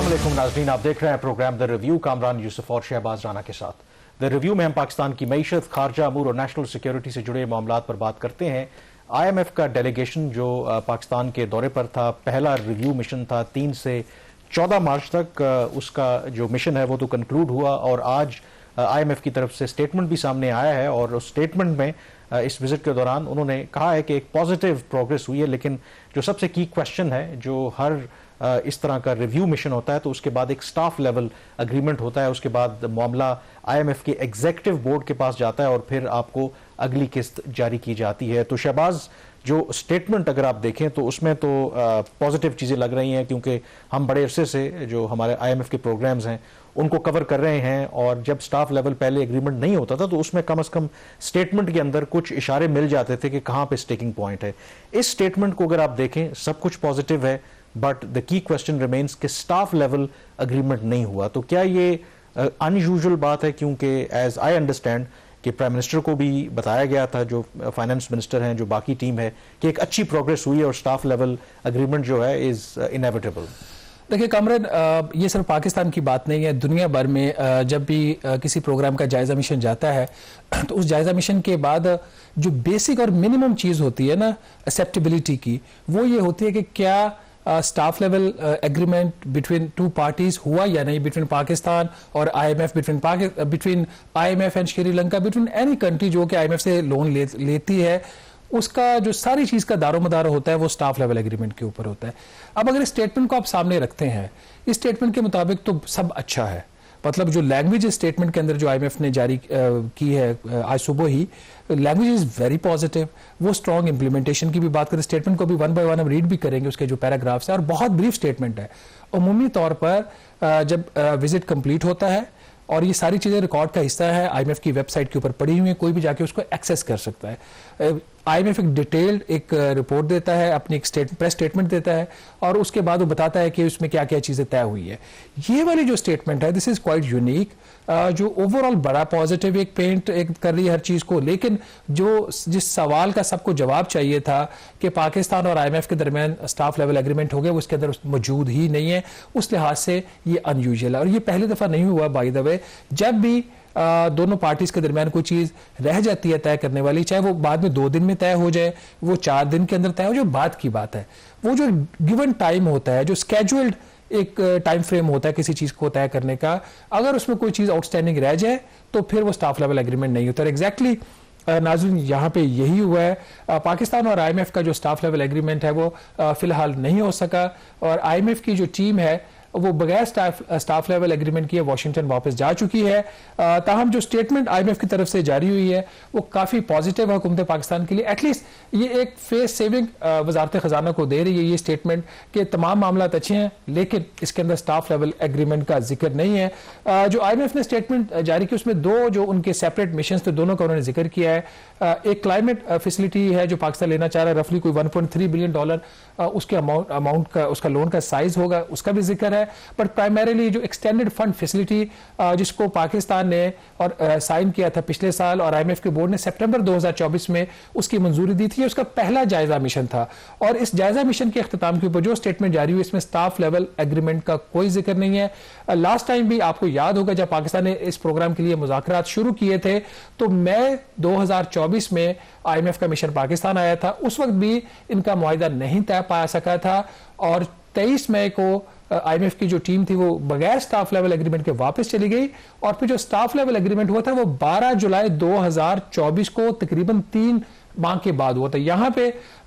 अस्सलामुअलैकुम नाज़रीन, आप देख रहे हैं programme the review Kamran Yousuf और शहबाज राना के साथ। द रिव्यू में हम पाकिस्तान की मईशत, खारजा अमूर और नेशनल सिक्योरिटी से जुड़े मामलात पर बात करते हैं। IMF का डेलीगेशन जो पाकिस्तान के दौरे पर था, पहला रिव्यू मिशन था 3 से 14 मार्च तक, उसका जो मिशन है वो तो कंक्लूड हुआ और आज IMF की तरफ से स्टेटमेंट भी सामने आया है और उस स्टेटमेंट में इस विजिट के दौरान उन्होंने कहा है कि एक पॉजिटिव प्रोग्रेस हुई है, लेकिन जो सबसे की क्वेश्चन है, जो हर इस तरह का रिव्यू मिशन होता है तो उसके बाद एक स्टाफ लेवल अग्रीमेंट होता है, उसके बाद मामला IMF के एग्जीक्यूटिव बोर्ड के पास जाता है और फिर आपको अगली किस्त जारी की जाती है। तो शहबाज, जो स्टेटमेंट अगर आप देखें तो उसमें तो पॉजिटिव चीज़ें लग रही हैं, क्योंकि हम बड़े अरसे से जो हमारे IMF के प्रोग्राम्स हैं उनको कवर कर रहे हैं और जब स्टाफ लेवल पहले एग्रीमेंट नहीं होता था तो उसमें कम से कम स्टेटमेंट के अंदर कुछ इशारे मिल जाते थे कि कहाँ पे स्टेकिंग पॉइंट है। इस स्टेटमेंट को अगर आप देखें सब कुछ पॉजिटिव है, but the key question remains कि स्टाफ लेवल अग्रीमेंट नहीं हुआ। तो क्या ये अनयूजुअल बात है, क्योंकि एज आई अंडरस्टैंड कि प्राइम मिनिस्टर को भी बताया गया था, जो फाइनेंस मिनिस्टर हैं, जो बाकी टीम है, कि एक अच्छी प्रोग्रेस हुई है और स्टाफ लेवल अग्रीमेंट जो है इज इनएविटेबल। देखिए कामरान, ये सिर्फ पाकिस्तान की बात नहीं है, दुनिया भर में जब भी किसी प्रोग्राम का जायजा मिशन जाता है तो उस जायजा मिशन के बाद जो बेसिक और मिनिमम चीज़ होती है ना एक्सेप्टेबिलिटी की, वो ये होती है कि क्या staff level agreement between two parties हुआ या नहीं, बिटवीन पाकिस्तान और IMF, between IMF and Sri Lanka, between any country जो कि IMF से लोन लेती है, उसका जो सारी चीज का दारोमदार होता है वो स्टाफ लेवल एग्रीमेंट के ऊपर होता है। अब अगर इस स्टेटमेंट को आप सामने रखते हैं, इस स्टेटमेंट के मुताबिक तो सब अच्छा है, मतलब जो लैंग्वेज स्टेटमेंट के अंदर जो IMF ने जारी की है आज सुबह ही, लैंग्वेज इज वेरी पॉजिटिव। वो स्ट्रॉन्ग इंप्लीमेंटेशन की भी बात करें, स्टेटमेंट को भी वन बाय वन हम रीड भी करेंगे, उसके जो पैराग्राफ्स है, और बहुत ब्रीफ स्टेटमेंट है। उमूमी तौर पर जब विजिट कंप्लीट होता है और ये सारी चीज़ें रिकॉर्ड का हिस्सा है, IMF की वेबसाइट के ऊपर पड़ी हुई है, कोई भी जाके उसको एक्सेस कर सकता है। IMF एक डिटेल्ड एक रिपोर्ट देता है, अपनी एक प्रेस स्टेटमेंट देता है और उसके बाद वो बताता है कि उसमें क्या क्या चीज़ें तय हुई है। ये वाली जो स्टेटमेंट है, दिस इज़ क्वाइट यूनिक, जो ओवरऑल बड़ा पॉजिटिव एक पेंट एक कर रही है हर चीज़ को, लेकिन जो जिस सवाल का सबको जवाब चाहिए था कि पाकिस्तान और IMF के दरमियान स्टाफ लेवल एग्रीमेंट हो गया, वो उसके अंदर मौजूद ही नहीं है। उस लिहाज से ये अनयूजुअल है और ये पहली दफ़ा नहीं हुआ बाय द वे। जब भी दोनों पार्टीज के दरमियान कोई चीज रह जाती है तय करने वाली, चाहे वो बाद में 2 दिन में तय हो जाए, वो 4 दिन के अंदर तय हो, जो बात की बात है, वो जो गिवन टाइम होता है, जो स्केड्यूल्ड एक टाइम फ्रेम होता है किसी चीज को तय करने का, अगर उसमें कोई चीज आउटस्टैंडिंग रह जाए तो फिर वो स्टाफ लेवल एग्रीमेंट नहीं होता। एग्जैक्टली नाज़रीन यहाँ पे यही हुआ है। पाकिस्तान और IMF का जो स्टाफ लेवल एग्रीमेंट है वो फिलहाल नहीं हो सका और IMF की जो टीम है वो बगैर स्टाफ लेवल एग्रीमेंट की वाशिंगटन वापस जा चुकी है। ताहम जो स्टेटमेंट IMF की तरफ से जारी हुई है वो काफ़ी पॉजिटिव है हुकूमत पाकिस्तान के लिए। एटलीस्ट ये एक फेस सेविंग वजारत ख़जाना को दे रही है ये स्टेटमेंट कि तमाम मामला अच्छे हैं, लेकिन इसके अंदर स्टाफ लेवल एग्रीमेंट का जिक्र नहीं है। जो IMF ने स्टेटमेंट जारी की उसमें 2 जो उनके सेपरेट मिशन थे, दोनों का उन्होंने जिक्र किया है। एक क्लाइमेट फैसिलिटी है जो पाकिस्तान लेना चाह रहा है, रफली कोई $1.3 बिलियन उसके अमाउंट का, उसका लोन का साइज होगा, उसका भी जिक्र है। बट प्राइमरीली जो एक्सटेंडेड फंड फैसिलिटी जिसको पाकिस्तान ने और साइन किया था पिछले साल और IMF के बोर्ड ने सितंबर 2024 में उसकी मंजूरी दी थी, उसका पहला जायजा मिशन था और इस जायजा मिशन के अख्ताम के ऊपर जो स्टेटमेंट जारी हुई इसमें स्टाफ लेवल एग्रीमेंट का कोई जिक्र नहीं है। लास्ट टाइम भी आपको याद होगा जब पाकिस्तान ने इस प्रोग्राम के लिए मुज़ाकरात शुरू किए थे तो मई 2024 में IMF का मिशन पाकिस्तान आया था, उस वक्त भी इनका मुआहिदा नहीं तय पा सका था और 23 मई को IMF की जो टीम थी वो बगैर स्टाफ लेवल एग्रीमेंट के वापस चली गई और फिर जो स्टाफ लेवल एग्रीमेंट हुआ था वो 12 जुलाई 2024 को तकरीबन 3 माह के बाद हुआ था। यहाँ पे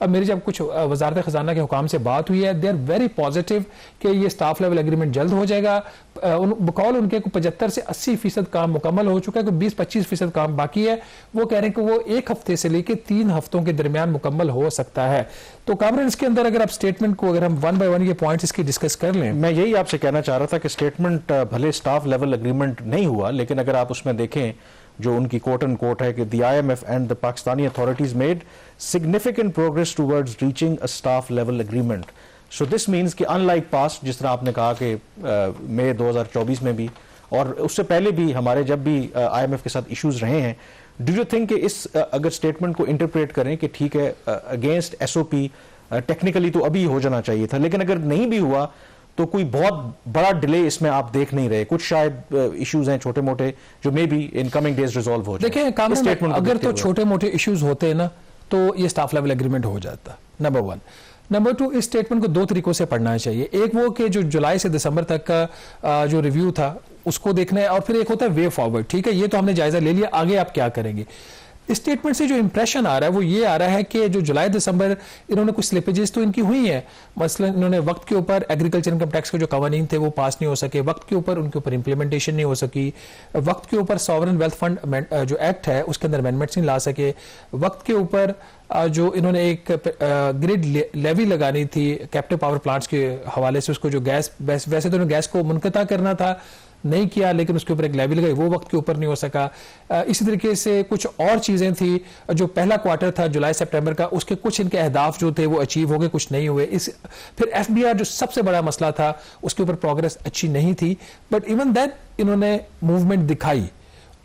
मेरी जब कुछ वजारत खजाना के हुकाम से बात हुई है, दे आर वेरी पॉजिटिव कि ये स्टाफ लेवल एग्रीमेंट जल्द हो जाएगा। बकौल उनके 75 से 80% काम मुकम्मल हो चुका है, कोई 20-25% काम बाकी है। वो कह रहे हैं कि वो 1 हफ्ते से लेकर 3 हफ्तों के दरमियान मुकम्मल हो सकता है। तो कामरान, इसके अंदर अगर आप स्टेटमेंट को अगर हम 1 बाय 1 ये पॉइंट्स इसकी डिस्कस कर लें, मैं यही आपसे कहना चाह रहा था कि स्टेटमेंट भले स्टाफ लेवल एग्रीमेंट नहीं हुआ, लेकिन अगर आप उसमें देखें जो उनकी कोट एंड कोट है कि the IMF and the Pakistani authorities made significant progress towards reaching a staff level agreement. So this means कि अनलाइक पास्ट, जिस तरह आपने कहा कि मई 2024 में भी और उससे पहले भी हमारे जब भी IMF के साथ इश्यूज रहे हैं, डू यू थिंक कि इस अगर स्टेटमेंट को इंटरप्रेट करें कि ठीक है अगेंस्ट SOP टेक्निकली तो अभी हो जाना चाहिए था, लेकिन अगर नहीं भी हुआ तो कोई बहुत बड़ा डिले इसमें आप देख नहीं रहे, कुछ शायद इश्यूज हैं छोटे मोटे जो may be in coming days resolve हो जाए। देखिए कामरान, अगर तो छोटे मोटे इश्यूज होते ना तो ये स्टाफ लेवल एग्रीमेंट हो जाता, नंबर 1। नंबर 2, इस स्टेटमेंट को 2 तरीकों से पढ़ना चाहिए। एक वो कि जो जुलाई से दिसंबर तक का जो रिव्यू था उसको देखना है, और फिर एक होता है वे फॉरवर्ड। ठीक है, ये तो हमने जायजा ले लिया, आगे आप क्या करेंगे। स्टेटमेंट से जो इंप्रेशन आ रहा है वो ये आ रहा है कि जो जुलाई दिसंबर इन्होंने कुछ स्लिपेजेस तो इनकी हुई हैं, मसलन इन्होंने वक्त के ऊपर एग्रीकल्चर इनकम टैक्स के जो कवानीन थे वो पास नहीं हो सके, वक्त के ऊपर उनके ऊपर इंप्लीमेंटेशन नहीं हो सकी, वक्त के ऊपर सॉवरन वेल्थ फंड जो एक्ट है उसके अंदर अमेंडमेंट्स नहीं ला सके, वक्त के ऊपर जो इन्होंने एक ग्रिड लेवी लगानी थी कैप्टिव पावर प्लांट्स के हवाले से, उसको जो गैस वैसे तो उन्होंने गैस को मुनक़ता करना था, नहीं किया, लेकिन उसके ऊपर एक लेवी लगाई, वो वक्त के ऊपर नहीं हो सका। इसी तरीके से कुछ और चीजें थी, जो पहला क्वार्टर था जुलाई सितंबर का, उसके कुछ इनके अहदाफ जो थे वो अचीव हो गए, कुछ नहीं हुए। फिर एफबीआर जो सबसे बड़ा मसला था उसके ऊपर प्रोग्रेस अच्छी नहीं थी, बट इवन दैट इन्होंने मूवमेंट दिखाई,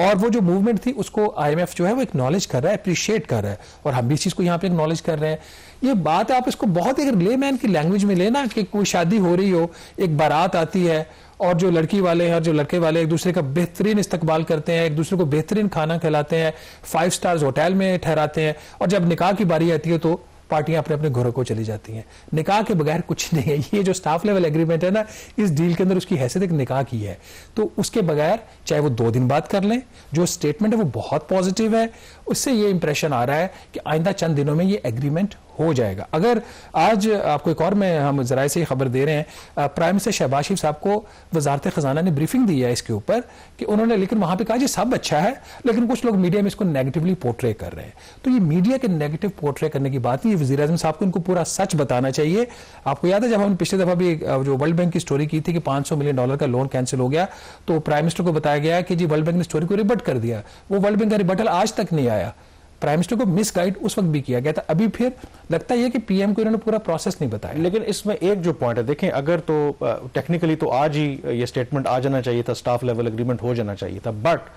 और वो जो मूवमेंट थी उसको आईएमएफ जो है वो एक्नॉलेज कर रहा है, अप्रिशिएट कर रहा है, और हम भी इस चीज को यहाँ पे एक्नॉलेज कर रहे हैं। ये बात आप इसको बहुत ही लेमैन की लैंग्वेज में लेना कि कोई शादी हो रही हो, एक बारात आती है और जो लड़की वाले हैं और जो लड़के वाले एक दूसरे का बेहतरीन इस्तकबाल करते हैं, एक दूसरे को बेहतरीन खाना खिलाते हैं, 5 स्टार्स होटल में ठहराते हैं, और जब निकाह की बारी आती है तो पार्टियां अपने अपने घरों को चली जाती हैं। निकाह के बगैर कुछ नहीं है। ये जो स्टाफ लेवल एग्रीमेंट है ना, इस डील के अंदर उसकी हैसियत एक निकाह की है, तो उसके बगैर चाहे वो 2 दिन बाद कर लें, जो स्टेटमेंट है वो बहुत पॉजिटिव है। उससे ये इंप्रेशन आ रहा है कि आइंदा चंद दिनों में ये एग्रीमेंट हो जाएगा। अगर आज आपको एक और में हम जराए से खबर दे रहे हैं, प्राइम मिनिस्टर शहबाज शरीफ साहब को वजारत खजाना ने ब्रीफिंग दी है इसके ऊपर कि उन्होंने, लेकिन वहां पे कहा जी सब अच्छा है, लेकिन कुछ लोग मीडिया में इसको नेगेटिवली पोर्ट्रे कर रहे हैं। तो ये मीडिया के नेगेटिव पोर्ट्रे करने की बात नहीं, वज़ीर आज़म साहब को इनको पूरा सच बताना चाहिए। आपको याद है जब हमने पिछले दफा भी जो वर्ल्ड बैंक की स्टोरी की थी कि $500 मिलियन का लोन कैंसिल हो गया, तो प्राइम मिनिस्टर को बताया गया कि जी वर्ल्ड बैंक ने स्टोरी को रिबट कर दिया। वो वर्ल्ड बैंक का रिबटल आज तक नहीं आया। प्राइम मिनिस्टर को मिस गाइड उस वक्त भी किया गया था। अभी फिर लगता है कि पीएम को इन्होंने पूरा प्रोसेस नहीं बताया। लेकिन इसमें एक जो पॉइंट है, देखें अगर तो टेक्निकली तो आज ही ये स्टेटमेंट आ जाना चाहिए था, स्टाफ लेवल एग्रीमेंट हो जाना चाहिए था, बट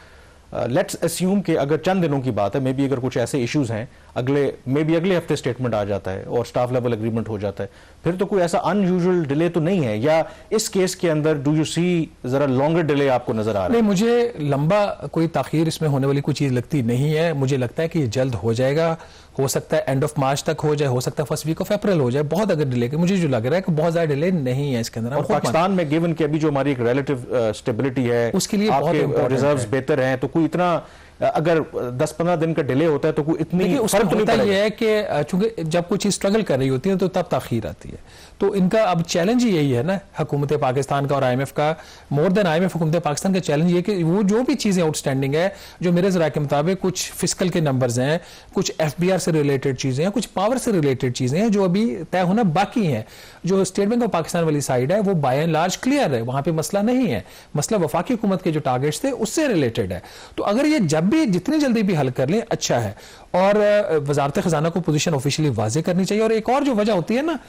लेट्स अस्यूम कि अगर चंद दिनों की बात है, मे बी अगर कुछ ऐसे इश्यूज हैं, अगले हफ्ते स्टेटमेंट आ जाता है और स्टाफ लेवल एग्रीमेंट हो जाता है, फिर तो कोई ऐसा अनयूजुअल डिले तो नहीं है, या इस केस के अंदर डू यू सी जरा लॉन्गर डिले आपको नजर आ रहा है? नहीं, मुझे लंबा कोई ताखीर इसमें होने वाली कोई चीज लगती नहीं है। मुझे लगता है कि ये जल्द हो जाएगा, हो सकता है एंड ऑफ मार्च तक हो जाए, हो सकता है फर्स्ट वीक ऑफ अप्रैल हो जाए। बहुत अगर डिले के मुझे जो लग रहा है कि बहुत ज्यादा डिले नहीं है इसके अंदर। और पाकिस्तान में गिवन कि अभी जो हमारी एक रिलेटिव स्टेबिलिटी है, उसके लिए आपके रिजर्व्स बेहतर हैं, तो कोई इतना अगर 10-15 दिन का डिले होता है तो कोई इतनी फर्क नहीं पड़ेगा। ये है कि चूंकि जब कोई चीज स्ट्रगल कर रही होती है तो तब ताखीर आती है। तो इनका अब चैलेंज यही है ना, हुकूमत पाकिस्तान का और आईएमएफ का, मोर देन आईएमएफ हुकूमत पाकिस्तान का चैलेंज ये कि वो जो भी चीजें आउटस्टैंडिंग है, जो मेरे जरा के मुताबिक कुछ फिस्कल के नंबर्स हैं, कुछ एफबीआर से रिलेटेड चीजें हैं, कुछ पावर से रिलेटेड चीजें हैं जो अभी तय होना बाकी हैं। जो स्टेट बैंक ऑफ पाकिस्तान वाली साइड है वो बाय एंड लार्ज क्लियर है, वहां पे मसला नहीं है। मसला वफाकी हुकूमत के जो टारगेट्स थे उससे रिलेटेड है। तो अगर ये जब भी जितनी जल्दी भी हल कर लें अच्छा है। और वजारत खजाना को पोजीशन ऑफिशियली वाजे करनी चाहिए। और एक और जो वजह होती है ना,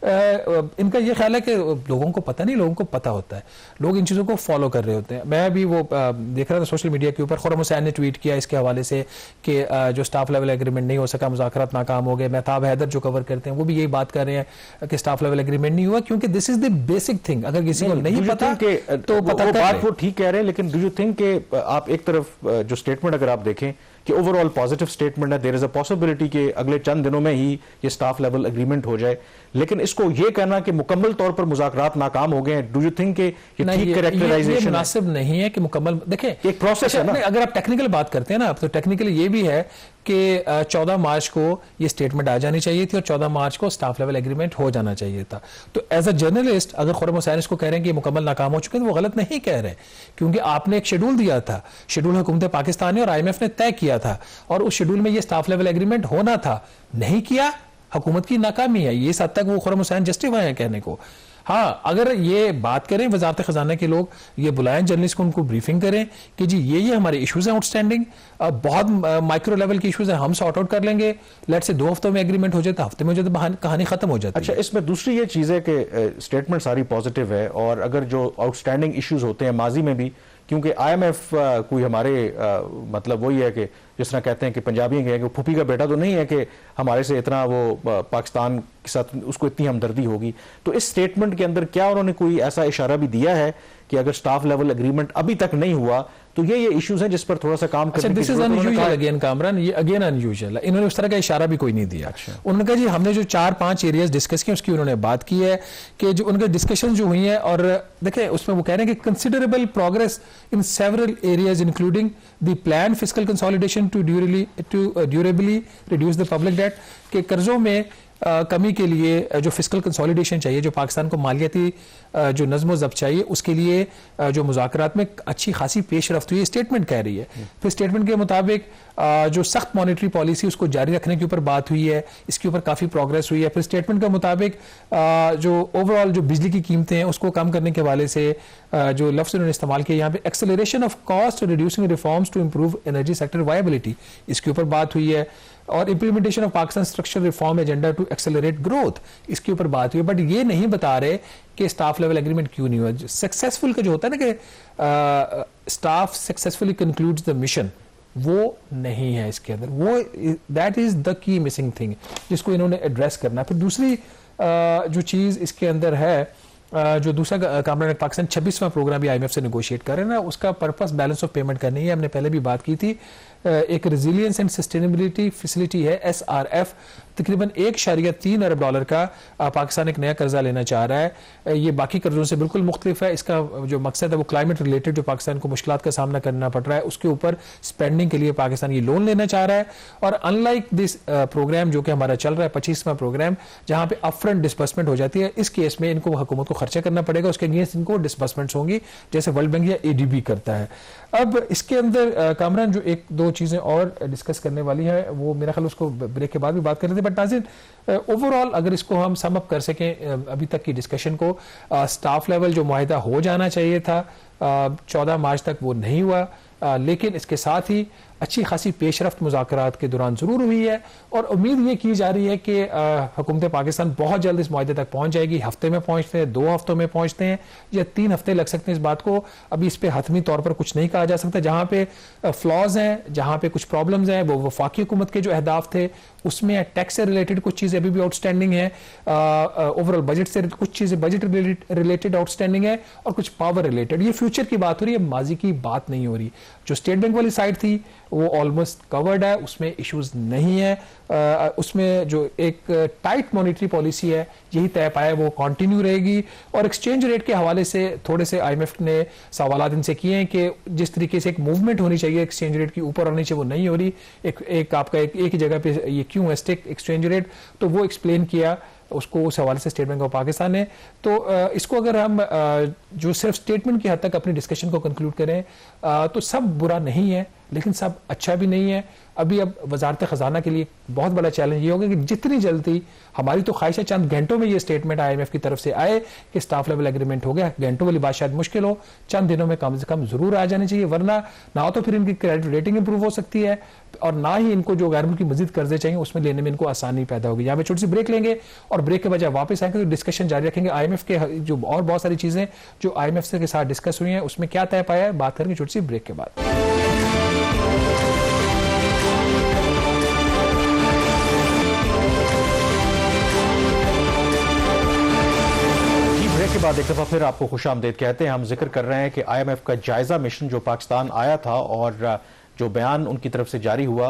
इनका ये ख्याल है कि लोगों को पता नहीं, लोगों को पता होता है, लोग इन चीज़ों को फॉलो कर रहे होते हैं। मैं अभी वो देख रहा था सोशल मीडिया के ऊपर, खुर्रम हुसैन ने ट्वीट किया इसके हवाले से कि जो स्टाफ लेवल एग्रीमेंट नहीं हो सका, मुज़ाकरात नाकाम हो गए। मेहताब हैदर जो कवर करते हैं वो भी यही बात कर रहे हैं कि स्टाफ लेवल एग्रीमेंट नहीं हुआ, क्योंकि this is the basic thing. अगर किसी को नहीं पता तो पता बात वो ठीक कह रहे हैं, लेकिन डू यू थिंक कि आप एक तरफ जो स्टेटमेंट अगर आप देखें कि ओवरऑल पॉजिटिव स्टेटमेंट है, देयर इज अ पॉसिबिलिटी कि अगले चंद दिनों में ही ये स्टाफ लेवल एग्रीमेंट हो जाए, लेकिन इसको ये कहना कि मुकम्मल तौर पर मुज़ाकरात नाकाम हो गए हैं, डू यू थिंक कि ये ठीक कैरेक्टराइजेशन मुनासिब नहीं है कि मुकम्मल, देखें एक प्रोसेस है ना। अगर आप टेक्निकल बात करते हैं ना, तो टेक्निकली ये भी है कि 14 मार्च को ये स्टेटमेंट आ जानी चाहिए थी और 14 मार्च को स्टाफ लेवल एग्रीमेंट हो जाना चाहिए था। तो एज अ जर्नलिस्ट अगर खुर्रम हुसैन इसको कह रहे हैं कि मुकम्मल नाकाम हो चुके हैं तो वो गलत नहीं कह रहे, क्योंकि आपने एक शेड्यूल दिया था, शेड्यूल हुकूमत पाकिस्तान ने और आईएमएफ ने तय किया था, और उस शेड्यूल में ये स्टाफ लेवल एग्रीमेंट होना था, नहीं किया, हुकूमत की नाकामी है। ये इस हद तक वो खुर्रम हुसैन जस्टिफाई है कहने को। हाँ, अगर ये बात करें वजारत खजाना के लोग, ये बुलाएं जर्नलिस्ट को, उनको ब्रीफिंग करें कि जी ये हमारे इश्यूज हैं आउटस्टैंडिंग, बहुत माइक्रो लेवल के इश्यूज हैं, हम सॉर्ट आउट कर लेंगे, लेट्स से 2 हफ्तों में एग्रीमेंट हो जाता, हफ्ते में हो जाता, कहानी खत्म हो जाती है। अच्छा, इसमें दूसरी ये चीज़ है कि स्टेटमेंट सारी पॉजिटिव है, और अगर जो आउटस्टैंडिंग इश्यूज होते हैं माजी में भी क्योंकि IMF कोई हमारे मतलब वही है कि जिस तरह कहते हैं कि पंजाबी कहेंगे फूफी का बेटा तो नहीं है कि हमारे से इतना वो पाकिस्तान के साथ उसको इतनी हमदर्दी होगी। तो इस स्टेटमेंट के अंदर क्या उन्होंने कोई ऐसा इशारा भी दिया है कि अगर स्टाफ लेवल एग्रीमेंट अभी तक नहीं हुआ तो ये इश्यूज हैं जिस पर थोड़ा सा काम करने की जरूरत है? This is unusual again Kamran, ये अगेन अनयूजुअल है। इन्होंने उस तरह का इशारा भी कोई नहीं दिया। उन्होंने कहा जी हमने जो 4-5 एरियाज डिस्कस किए उसकी उन्होंने बात की है कि जो उनके डिस्कशन जो हुई है, और देखें उसमें वो कह रहे हैं कि considerable progress in several areas including the plan fiscal consolidation to durably reduce the public debt, के कर्जों में कमी के लिए जो फिस्कल कंसोलिडेशन चाहिए, जो पाकिस्तान को मालियाती जो नज़्म ज़ब्त चाहिए, उसके लिए जो मुज़ाकरात में अच्छी खासी पेशरफ्त हुई, स्टेटमेंट कह रही है। फिर स्टेटमेंट के मुताबिक जो सख्त मॉनेटरी पॉलिसी उसको जारी रखने के ऊपर बात हुई है, इसके ऊपर काफ़ी प्रोग्रेस हुई है। फिर स्टेटमेंट के मुताबिक जो ओवरऑल जो बिजली की कीमतें हैं उसको कम करने के हवाले से जो लफ्ज़ उन्होंने इस्तेमाल किया यहाँ पे, acceleration of cost reducing reforms to improve energy sector viability, इसके ऊपर बात हुई है। और implementation of Pakistan structural reform agenda to accelerate growth, इसके ऊपर बात हुई। बट ये नहीं बता रहे कि स्टाफ लेवल एग्रीमेंट क्यों नहीं हुआ। सक्सेसफुल का जो होता है ना कि staff successfully concludes the mission, वो नहीं है इसके अंदर। वो that is the key missing thing जिसको इन्होंने एड्रेस करना है। फिर दूसरी जो चीज इसके अंदर है, जो दूसरा कामरान पाकिस्तान 26वां प्रोग्राम भी IMF से नेगोशिएट कर रहे हैं ना, उसका पर्पस बैलेंस ऑफ पेमेंट करनी है। हमने पहले भी बात की थी। एक रेजिलियंस एंड सस्टेनेबिलिटी फैसिलिटी है SRF, तकरीबन $1.3 अरब का पाकिस्तान एक नया कर्जा लेना चाह रहा है। ये बाकी कर्जों से बिल्कुल मुख्तलिफ है। इसका जो मकसद है वो क्लाइमेट रिलेटेड जो पाकिस्तान को मुश्किलात का सामना करना पड़ रहा है उसके ऊपर स्पेंडिंग के लिए पाकिस्तान ये लोन लेना चाह रहा है। और अनलाइक दिस प्रोग्राम जो कि हमारा चल रहा है 25वां प्रोग्राम, जहां पे अपफ्रंट डिस्बर्समेंट हो जाती है, इस केस में इनको हुकूमत को खर्चा करना पड़ेगा, उसके अगेंस्ट इनको डिस्बर्समेंट्स होंगी जैसे वर्ल्ड बैंक या ADB करता है। अब इसके अंदर कामरान जो 1-2 चीजें और डिस्कस करने वाली है, वो मेरा ख्याल उसको ब्रेक के बाद भी बात कर रहे थे। बट नाज़रीन, ओवरऑल अगर इसको हम सम अप कर सकें अभी तक की डिस्कशन को, स्टाफ लेवल जो मुआहिदा हो जाना चाहिए था 14 मार्च तक, वो नहीं हुआ। लेकिन इसके साथ ही अच्छी खासी पेशरफ्त मुज़ाकरात के दौरान जरूर हुई है, और उम्मीद ये की जा रही है कि हुकूमत पाकिस्तान बहुत जल्द इस मुआहदे तक पहुंच जाएगी। हफ्ते में पहुंचते हैं, 2 हफ्तों में पहुंचते हैं, या 3 हफ्ते लग सकते हैं इस बात को। अभी इस पे हतमी तौर पर कुछ नहीं कहा जा सकता। जहां पे फ्लॉज हैं, जहां पे कुछ प्रॉब्लम्स हैं, वो वफाकी हुकूमत के जो अहदाफ थे उसमें टैक्स से रिलेटेड कुछ चीजें अभी भी आउटस्टैंडिंग है, ओवरऑल बजट से कुछ चीजें बजट रिलेटेड आउटस्टैंडिंग है, और कुछ पावर रिलेटेड। ये फ्यूचर की बात हो रही है, माजी की बात नहीं हो रही। जो स्टेट बैंक वाली साइड थी वो ऑलमोस्ट कवर्ड है, उसमें इश्यूज नहीं है। उसमें जो एक टाइट मॉनेटरी पॉलिसी है यही तय पाया वो कंटिन्यू रहेगी। और एक्सचेंज रेट के हवाले से थोड़े से IMF ने सवाल इनसे किए हैं कि जिस तरीके से एक मूवमेंट होनी चाहिए एक्सचेंज रेट की ऊपर होनी चाहिए, वो नहीं हो रही। एक आपका एक ही जगह पे ये क्यों है स्टिक एक्सचेंज रेट, तो वो एक्सप्लेन किया उसको उस हवाले से स्टेट बैंक ऑफ पाकिस्तान ने। तो इसको अगर हम जो सिर्फ स्टेटमेंट की हद तक अपनी डिस्कशन को कंक्लूड करें तो सब बुरा नहीं है, लेकिन सब अच्छा भी नहीं है। अभी अब वजारत खजाना के लिए बहुत बड़ा चैलेंज ये होगा कि जितनी जल्दी, हमारी तो ख्वाहिश है चंद घंटों में ये स्टेटमेंट IMF की तरफ से आए कि स्टाफ लेवल एग्रीमेंट हो गया। घंटों वाली बात शायद मुश्किल हो, चंद दिनों में कम से कम जरूर आ जानी चाहिए, वरना ना तो फिर इनकी क्रेडिट रेटिंग इंप्रूव हो सकती है, और ना ही इनको जो गैर मुल्की मजीद कर्जे चाहिए उसमें लेने में इनको आसानी पैदा होगी। यहाँ पे छोटी सी ब्रेक लेंगे और ब्रेक के बजाय वापस आएंगे तो डिस्कशन जारी रखेंगे। IMF के जो और बहुत सारी चीजें जो IMF के साथ डिस्कस हुई हैं उसमें क्या तय पाया है, बात करेंगे छोटी सी ब्रेक के बाद। के बाद एक दफा फिर आपको खुशामदीद कहते हैं। हम जिक्र कर रहे हैं कि IMF का जायजा मिशन जो पाकिस्तान आया था और जो बयान उनकी तरफ से जारी हुआ,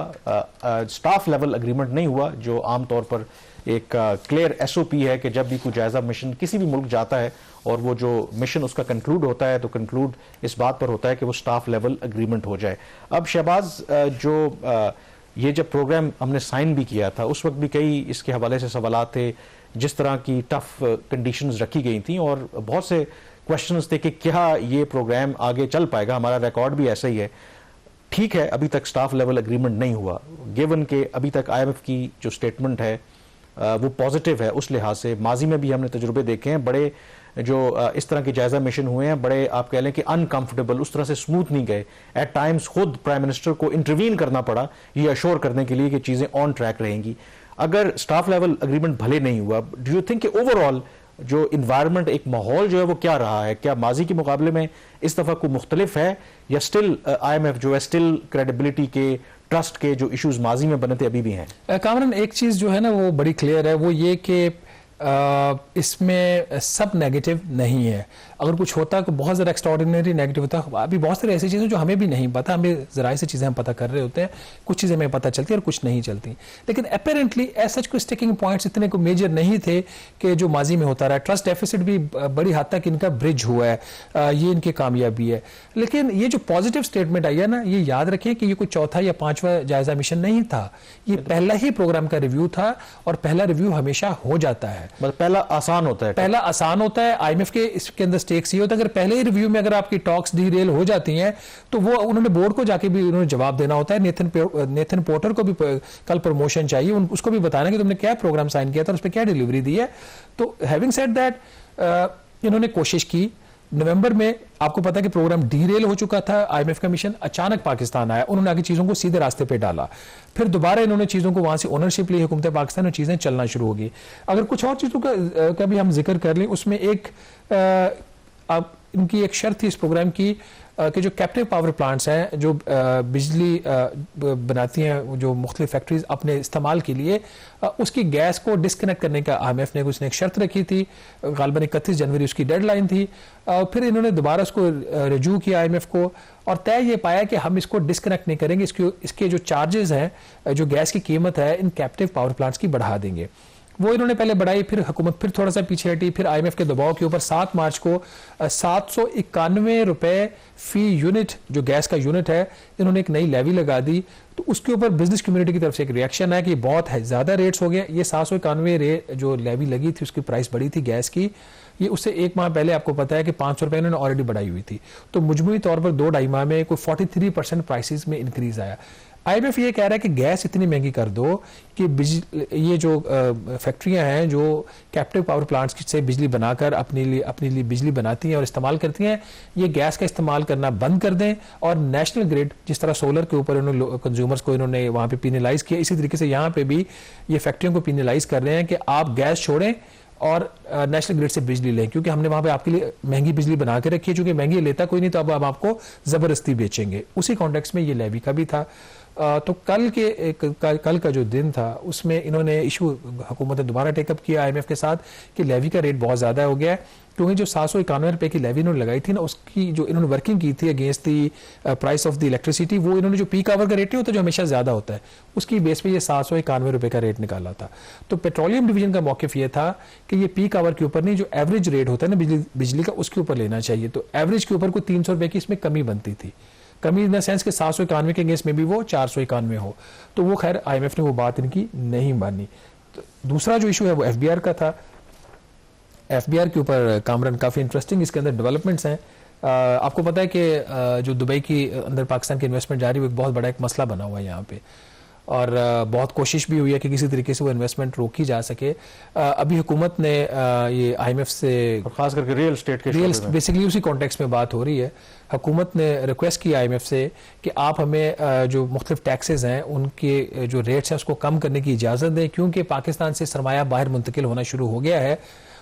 स्टाफ लेवल एग्रीमेंट नहीं हुआ, जो आमतौर पर एक क्लियर SOP है कि जब भी कोई जायजा मिशन किसी भी मुल्क जाता है और वो जो मिशन उसका कंक्लूड होता है तो कंक्लूड इस बात पर होता है कि वो स्टाफ लेवल एग्रीमेंट हो जाए। अब शहबाज, जो ये जब प्रोग्राम हमने साइन भी किया था उस वक्त भी कई इसके हवाले से सवालात थे, जिस तरह की टफ कंडीशंस रखी गई थी और बहुत से क्वेश्चंस थे कि क्या ये प्रोग्राम आगे चल पाएगा। हमारा रिकॉर्ड भी ऐसा ही है। ठीक है, अभी तक स्टाफ लेवल एग्रीमेंट नहीं हुआ, गिवन के अभी तक IMF की जो स्टेटमेंट है वो पॉजिटिव है उस लिहाज से। माजी में भी हमने तजुर्बे देखे हैं, बड़े जो इस तरह के जायजा मिशन हुए हैं, बड़े आप कह लें कि अनकंफर्टेबल, उस तरह से स्मूथ नहीं गए। एट टाइम्स खुद प्राइम मिनिस्टर को इंटरवीन करना पड़ा ये अश्योर करने के लिए कि चीजें ऑन ट्रैक रहेंगी। अगर स्टाफ लेवल एग्रीमेंट भले नहीं हुआ, डू यू थिंक ओवरऑल जो इन्वायरमेंट, एक माहौल जो है वो क्या रहा है? क्या माजी के मुकाबले में इस दफा कोई मुख्तलिफ है, या स्टिल IMF जो है स्टिल क्रेडिबिलिटी के, ट्रस्ट के जो इश्यूज माजी में बने थे अभी भी हैं? कामरान, एक चीज जो है ना वो बड़ी क्लियर है, वो ये कि इसमें सब नेगेटिव नहीं है। अगर कुछ होता तो बहुत ज़्यादा एक्स्ट्राऑर्डिनरी नेगेटिव होता। अभी बहुत सारी ऐसी चीज़ें जो हमें भी नहीं पता, हमें ज़रा से चीज़ें हम पता कर रहे होते हैं, कुछ चीज़ें हमें पता चलती हैं और कुछ नहीं चलती। लेकिन अपेरेंटली ऐसा कोई स्टिकिंग पॉइंट्स इतने को मेजर नहीं थे कि जो माजी में होता रहा। ट्रस्ट डेफिसिट भी बड़ी हद तक इनका ब्रिज हुआ है, ये इनकी कामयाबी है। लेकिन ये जो पॉजिटिव स्टेटमेंट आई है ना, ये याद रखें कि ये कोई चौथा या पांचवा जायजा मिशन नहीं था, ये पहला ही प्रोग्राम का रिव्यू था, और पहला रिव्यू हमेशा हो जाता है। मतलब पहला आसान होता है, पहला आसान होता है। IMF के इसके अंदर स्टेक्स ये होता है, अगर पहले ही रिव्यू में अगर आपकी टॉक्स डीरेल हो जाती हैं तो वो उन्होंने बोर्ड को जाके भी उन्होंने जवाब देना होता है। नेथन पोर्टर को भी कल प्रमोशन चाहिए, उसको भी बताना कि तुमने क्या प्रोग्राम साइन किया था और उस पर क्या डिलीवरी दी है। तो हैविंग सेड दैट, इन्होंने कोशिश की। नवंबर में आपको पता है कि प्रोग्राम डीरेल हो चुका था, IMF का मिशन, अचानक पाकिस्तान आया, उन्होंने आगे चीज़ों को सीधे रास्ते पे डाला। फिर दोबारा इन्होंने चीज़ों को वहाँ से ओनरशिप ली, हुकूमत पाकिस्तान, और चीज़ें चलना शुरू हो गई। अगर कुछ और चीज़ों का भी हम जिक्र कर लें, उसमें एक इनकी एक शर्त थी इस प्रोग्राम की कि जो कैप्टिव पावर प्लांट्स हैं, जो बिजली बनाती हैं, जो मुख्तलिफ फैक्ट्रीज अपने इस्तेमाल के लिए, उसकी गैस को डिस्कनेक्ट करने का IMF ने उसने एक शर्त रखी थी। गालिबन 31 जनवरी उसकी डेडलाइन थी। फिर इन्होंने दोबारा उसको रिव्यू किया IMF को, और तय ये पाया कि हम इसको डिस्कनेक्ट नहीं करेंगे, इसके जो चार्जेस हैं, जो गैस की कीमत है, इन कैप्टिव पावर प्लांट्स की बढ़ा देंगे। वो इन्होंने पहले बढ़ाई, फिर हुकूमत फिर थोड़ा सा पीछे हटी, फिर IMF के दबाव के ऊपर 7 मार्च को 791 रुपए फी यूनिट, जो गैस का यूनिट है, इन्होंने एक नई लेवी लगा दी। तो उसके ऊपर बिजनेस कम्युनिटी की तरफ से एक रिएक्शन है कि बहुत है ज़्यादा रेट्स हो गए। ये 791 जो लेवी लगी थी, उसकी प्राइस बढ़ी थी गैस की, ये उससे एक माह पहले आपको पता है कि 500 रुपये इन्होंने ऑलरेडी बढ़ाई हुई थी। तो मुजमूई तौर पर 2-2.5 माह में कोई 43% प्राइसेस में इंक्रीज आया। IMF ये कह रहा है कि गैस इतनी महंगी कर दो कि ये जो फैक्ट्रियां हैं जो कैप्टिव पावर प्लांट्स से बिजली बनाकर अपने लिए बिजली बनाती हैं और इस्तेमाल करती हैं, ये गैस का इस्तेमाल करना बंद कर दें। और नेशनल ग्रिड, जिस तरह सोलर के ऊपर इन्होंने कंज्यूमर्स को इन्होंने वहाँ पे पीनलाइज किया, इसी तरीके से यहाँ पे भी ये फैक्ट्रियों को पीनलाइज कर रहे हैं कि आप गैस छोड़ें और नेशनल ग्रिड से बिजली लें, क्योंकि हमने वहाँ पे आपके लिए महंगी बिजली बना के रखी है। चूंकि महंगी लेता कोई नहीं, तो अब हम आपको ज़बरदस्ती बेचेंगे। उसी कॉन्टेक्स्ट में ये लेवी का भी था। तो कल का जो दिन था, उसमें इन्होंने इशू हुकूमत ने दोबारा टेकअप किया IMF के साथ कि लेवी का रेट बहुत ज़्यादा हो गया है, क्योंकि जो 791 रुपये की लेवी इन्होंने लगाई थी ना, उसकी जो इन्होंने वर्किंग की थी against the price of the electricity, वो इन्होंने जो पीक आवर का रेट नहीं होता जो हमेशा ज़्यादा होता है, उसकी बेस पे ये 791 रुपये का रेट निकाला था। तो पेट्रोलियम डिवीजन का मौक़िफ़ ये था कि ये पीक आवर के ऊपर नहीं, जो एवरेज रेट होता है ना बिजली का, उसके ऊपर लेना चाहिए। तो एवरेज के ऊपर कोई 300 रुपये की इसमें कमी बनती थी। कमी इन द सेंस के 791 के अगेंस्ट में भी वो 491 हो। तो वो खैर IMF ने वो बात इनकी नहीं मानी। तो दूसरा जो इशू है वो FBR का था। FBR के ऊपर कामरान काफ़ी इंटरेस्टिंग इसके अंदर डेवलपमेंट्स हैं। आपको पता है कि जो दुबई की अंदर पाकिस्तान की इन्वेस्टमेंट जा रही है, वो एक बहुत बड़ा एक मसला बना हुआ है यहाँ पे, और बहुत कोशिश भी हुई है कि किसी तरीके से वो इन्वेस्टमेंट रोकी जा सके। अभी हुकूमत ने ये IMF से, खास करके रियल स्टेट के बेसिकली उसी कॉन्टेक्स्ट में बात हो रही है, हुकूमत ने रिक्वेस्ट की IMF से कि आप हमें जो मुख्तलिफ टैक्सेस हैं उनके जो रेट्स हैं उसको कम करने की इजाज़त दें, क्योंकि पाकिस्तान से सरमाया बाहर मुंतकिल होना शुरू हो गया है।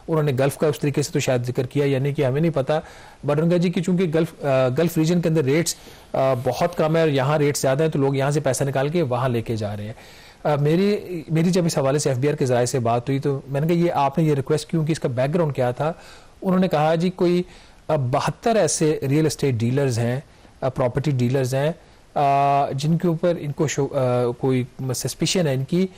उन्होंने गल्फ का उस तरीके से तो शायद जिक्र किया, यानी कि हमें नहीं पता, बट उनका जी कि चूंकि गल्फ रीजन के अंदर रेट्स बहुत कम है और यहाँ रेट्स ज़्यादा है, तो लोग यहाँ से पैसा निकाल के वहाँ लेके जा रहे हैं। मेरी जब इस हवाले से FBR के ज़राए से बात हुई, तो मैंने कहा ये आपने ये रिक्वेस्ट क्यों की, इसका बैकग्राउंड क्या था। उन्होंने कहा जी कोई 72 ऐसे रियल एस्टेट डीलर्स हैं, प्रॉपर्टी डीलर्स हैं, जिनके ऊपर इनको कोई सस्पिशन है इनकी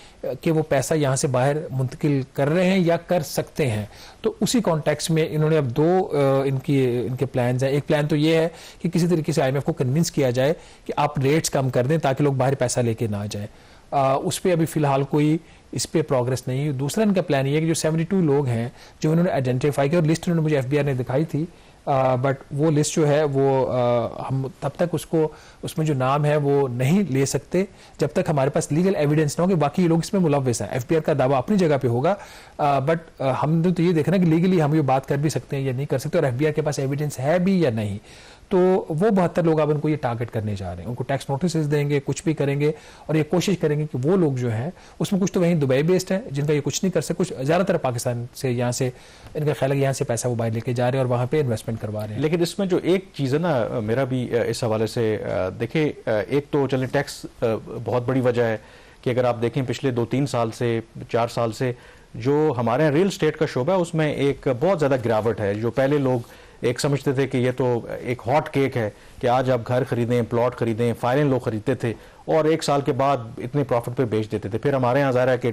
कि वो पैसा यहाँ से बाहर मुंतकिल कर रहे हैं या कर सकते हैं। तो उसी कॉन्टेक्स्ट में इन्होंने अब दो इनके प्लान्स हैं। एक प्लान तो ये है कि किसी तरीके से IMF को कन्विंस किया जाए कि आप रेट्स कम कर दें ताकि लोग बाहर पैसा लेके ना जाए। उस पर अभी फ़िलहाल कोई इस पर प्रोग्रेस नहीं है। दूसरा इनका प्लान ये है कि जो 72 लोग हैं जो इन्होंने आइडेंटिफाई किया, और लिस्ट उन्होंने मुझे FBR ने दिखाई थी, बट वो लिस्ट जो है वो हम तब तक उसमें जो नाम है वो नहीं ले सकते जब तक हमारे पास लीगल एविडेंस ना हो कि बाकी लोग इसमें मुलव्वस हैं। FBR का दावा अपनी जगह पे होगा, बट हमने तो ये देखना कि लीगली हम ये बात कर भी सकते हैं या नहीं कर सकते, और FBR के पास एविडेंस है भी या नहीं। तो वो 72 लोग अब उनको ये टारगेट करने जा रहे हैं, उनको टैक्स नोटिस देंगे, कुछ भी करेंगे और ये कोशिश करेंगे कि वो लोग जो है उसमें कुछ तो वहीं दुबई बेस्ड है जिनका ये कुछ नहीं कर सकते, कुछ ज़्यादातर पाकिस्तान से यहाँ से इनका ख्याल है यहाँ से पैसा वो बाहर लेके जा रहे हैं और वहाँ पे इन्वेस्टमेंट करवा रहे हैं। लेकिन इसमें जो एक चीज़ है ना, मेरा भी इस हवाले से देखिए, एक तो चलें टैक्स बहुत बड़ी वजह है कि अगर आप देखें पिछले 2-3 साल से 4 साल से जो हमारे यहाँ रियल स्टेट का शोबा है उसमें एक बहुत ज़्यादा गिरावट है। जो पहले लोग एक समझते थे कि ये तो एक हॉट केक है कि आज आप घर खरीदें, प्लॉट खरीदें, फाइलें लोग खरीदते थे और 1 साल के बाद इतने प्रॉफिट पे बेच देते थे। फिर हमारे यहाँ ज़ाहिर है कि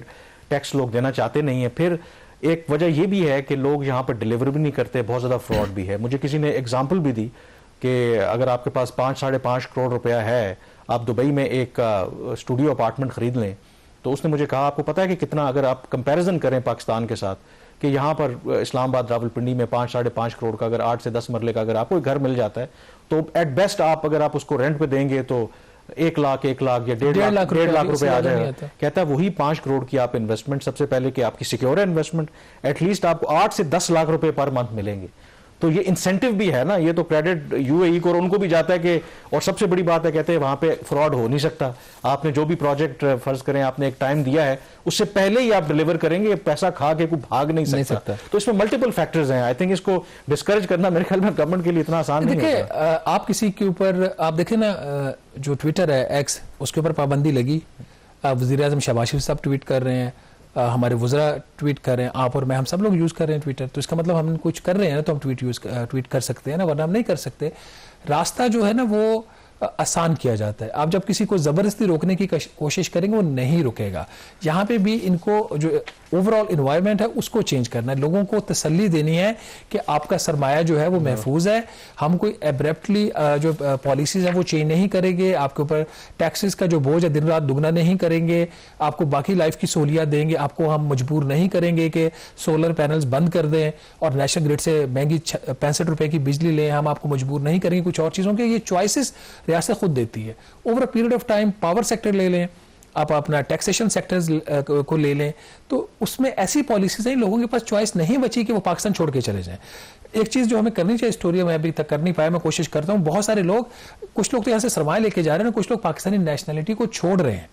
टैक्स लोग देना चाहते नहीं है। फिर एक वजह ये भी है कि लोग यहाँ पर डिलीवर भी नहीं करते, बहुत ज़्यादा फ्रॉड भी है। मुझे किसी ने एग्जाम्पल भी दी कि अगर आपके पास 5-5.5 करोड़ रुपया है, आप दुबई में एक स्टूडियो अपार्टमेंट खरीद लें, तो उसने मुझे कहा आपको पता है कि कितना, अगर आप कंपैरिजन करें पाकिस्तान के साथ, कि यहाँ पर इस्लामाबाद रावलपिंडी में 5-5.5 करोड़ का अगर 8 से 10 मरले का अगर आपको घर मिल जाता है तो एट बेस्ट आप अगर आप उसको रेंट पे देंगे तो 1 लाख या 1.5 लाख रुपए आ जाएगा। कहता है वही 5 करोड़ की आप इन्वेस्टमेंट, सबसे पहले कि आपकी सिक्योर है इन्वेस्टमेंट, एटलीस्ट आपको 8 से 10 लाख रुपए पर मंथ मिलेंगे। तो ये इंसेंटिव भी है ना, ये तो क्रेडिट यूएई को और उनको भी जाता है कि, और सबसे बड़ी बात है कहते हैं वहां पे फ्रॉड हो नहीं सकता। आपने जो भी प्रोजेक्ट फर्ज करें आपने एक टाइम दिया है उससे पहले ही आप डिलीवर करेंगे, पैसा खा के कोई भाग नहीं सकता। तो इसमें मल्टीपल फैक्टर्स हैं। आई थिंक इसको डिस्करेज करना मेरे ख्याल में गवर्नमेंट के लिए इतना आसान नहीं है। देखिए आप किसी के ऊपर आप देखें ना, जो ट्विटर है एक्स, उसके ऊपर पाबंदी लगी, वज़ीर आज़म शहबाज शरीफ साहब ट्वीट कर रहे हैं, हमारे वज़रा ट्वीट कर रहे हैं, आप और मैं, हम सब लोग यूज़ कर रहे हैं ट्विटर, तो इसका मतलब हम कुछ कर रहे हैं ना, तो हम ट्वीट कर सकते हैं ना, वरना हम नहीं कर सकते। रास्ता जो है ना वो आसान किया जाता है। आप जब किसी को ज़बरदस्ती रोकने की कोशिश करेंगे वो नहीं रुकेगा। यहाँ पे भी इनको जो ओवरऑल इन्वायरमेंट है उसको चेंज करना है, लोगों को तसल्ली देनी है कि आपका सरमाया जो है वो महफूज है। हम कोई एब्रप्टली जो पॉलिसीज है वो चेंज नहीं करेंगे, आपके ऊपर टैक्सेस का जो बोझ है दिन रात दुगना नहीं करेंगे, आपको बाकी लाइफ की सहूलियत देंगे, आपको हम मजबूर नहीं करेंगे कि सोलर पैनल्स बंद कर दें और नेशनल ग्रिड से महंगी 65 रुपए की बिजली लें, हम आपको मजबूर नहीं करेंगे कुछ और चीज़ों के। ये चॉइसेस रियासत खुद देती है। Over a period of time power sector ले लें, आप अपना टैक्सेशन सेक्टर्स को ले लें, तो उसमें ऐसी पॉलिसीज हैं लोगों के पास चॉइस नहीं बची कि वो पाकिस्तान छोड़ के चले जाएं। एक चीज़ जो हमें करनी चाहिए, स्टोरी मैं अभी तक कर नहीं पाया, मैं कोशिश करता हूँ। बहुत सारे लोग, कुछ लोग तो यहाँ से सरमाया लेके जा रहे हैं, कुछ लोग पाकिस्तानी नेशनलिटी को छोड़ रहे हैं।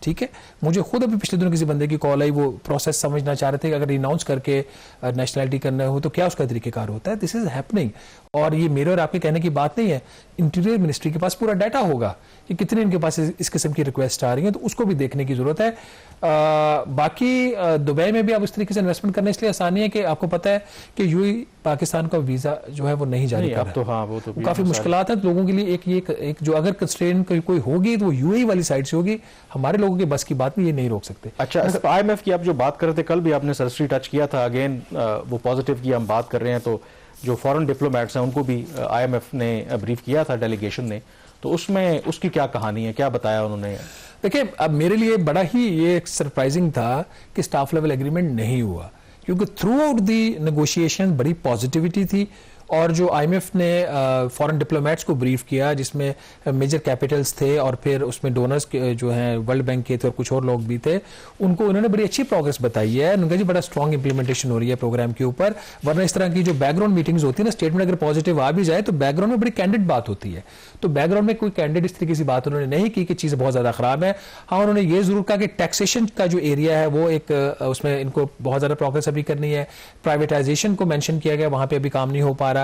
ठीक है, मुझे खुद अभी पिछले दिनों किसी बंदे की कॉल आई, वो प्रोसेस समझना चाह रहे थे कि अगर रिनाउंस करके नेशनलिटी करना हो तो क्या उसका तरीकेकार होता है। दिस इज हैपनिंग, और ये मेरे और आपके कहने की बात नहीं है। इंटीरियर मिनिस्ट्री के पास पूरा डाटा होगा कि कितने इनके पास इस किस्म की रिक्वेस्ट आ रही है, तो उसको भी देखने की जरूरत है। बाकी दुबई में भी आप इस तरीके से इन्वेस्टमेंट करने इसलिए आसानी है कि आपको पता है कि यूएई पाकिस्तान का वीजा जो है वो नहीं जारी कर रहा है, तो हाँ, वो तो काफी मुश्किलात है लोगों के लिए। एक जो अगर कंस्ट्रेंट कोई होगी तो वो यूएई वाली साइड से होगी, हमारे लोगों के बस की बात में ये नहीं रोक सकते। अच्छा, आईएमएफ की आप जो बात कर रहे थे, कल भी आपने सरसरी टच किया था, अगेन वो पॉजिटिव की हम बात कर रहे हैं, तो जो फॉरेन डिप्लोमेट्स हैं उनको भी आईएमएफ ने ब्रीफ किया था, डेलीगेशन ने, तो उसमें उसकी क्या कहानी है, क्या बताया उन्होंने? देखिए, अब मेरे लिए बड़ा ही ये सरप्राइजिंग था कि स्टाफ लेवल एग्रीमेंट नहीं हुआ, क्योंकि थ्रू आउट दी नेगोशिएशन बड़ी पॉजिटिविटी थी। और जो आईएमएफ ने फॉरेन डिप्लोमेट्स को ब्रीफ किया, जिसमें मेजर कैपिटल्स थे और फिर उसमें डोनर्स जो हैं वर्ल्ड बैंक के थे और कुछ और लोग भी थे, उनको उन्होंने बड़ी अच्छी प्रोग्रेस बताई है। उनका जी बड़ा स्ट्रॉन्ग इंप्लीमेंटेशन हो रही है प्रोग्राम के ऊपर। वरना इस तरह की जो बैकग्राउंड मीटिंग्स होती है ना, स्टेटमेंट अगर पॉजिटिव आ भी जाए तो बैकग्राउंड में बड़ी कैंडिड बात होती है, तो बैकग्राउंड में कोई कैंडिड इस तरीके की बात उन्होंने नहीं की कि चीज़ बहुत ज़्यादा खराब है। हाँ, उन्होंने ये जरूर कहा कि टैक्सेशन का जो एरिया है वो एक उसमें इनको बहुत ज़्यादा प्रोग्रेस अभी करनी है। प्राइवेटाइजेशन को मेंशन किया गया, वहाँ पे अभी काम नहीं हो पा रहा।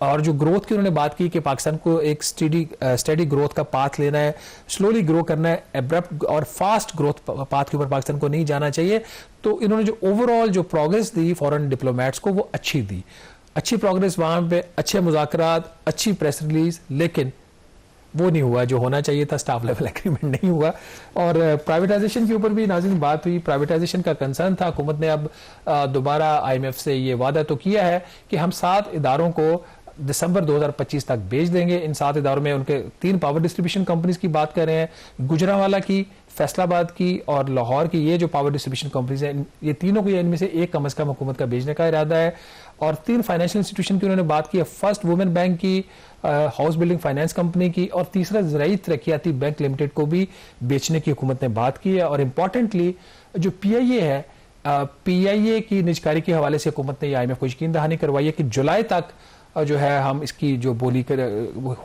और जो ग्रोथ की उन्होंने बात की कि पाकिस्तान को एक स्टेडी ग्रोथ का पाथ लेना है, स्लोली ग्रो करना है, एब्रप्ट और फास्ट ग्रोथ पाथ के ऊपर पाकिस्तान को नहीं जाना चाहिए। तो इन्होंने जो ओवरऑल जो प्रोग्रेस दी फॉरेन डिप्लोमेट्स को वो अच्छी दी, अच्छी प्रोग्रेस वहां पे, अच्छे मुज़ाकरात, अच्छी प्रेस रिलीज, लेकिन वो नहीं हुआ जो होना चाहिए था, स्टाफ लेवल एग्रीमेंट नहीं हुआ। और प्राइवेटाइजेशन के ऊपर भी नाज़रीन बात हुई, प्राइवेटाइजेशन का कंसर्न था। हुकूमत ने अब दोबारा आईएमएफ से ये वादा तो किया है कि हम 7 इदारों को दिसंबर 2025 तक बेच देंगे। इन 7 इदारों में उनके 3 पावर डिस्ट्रीब्यूशन कंपनीज की बात कर रहे हैं, गुजरांवाला की, फैसलाबाद की और लाहौर की। ये जो पावर डिस्ट्रीब्यूशन कंपनीज हैं, ये तीनों को इनमें से एक कम अज कम हुकूमत का बेचने का इरादा है। और 3 फाइनेंशियल इंस्टीट्यूशन की उन्होंने बात की है, फर्स्ट वुमेन बैंक की, हाउस बिल्डिंग फाइनेंस कंपनी की, और तीसरा ज़राई तरक्याती बैंक लिमिटेड को भी बेचने की हुकूमत ने बात की है। और इंपॉर्टेंटली जो पीआईए है, पीआईए की निजकारी के हवाले से हुकूमत ने आईएमएफ को यकीन दहानी करवाई है कि जुलाई तक जो है हम इसकी जो बोली कर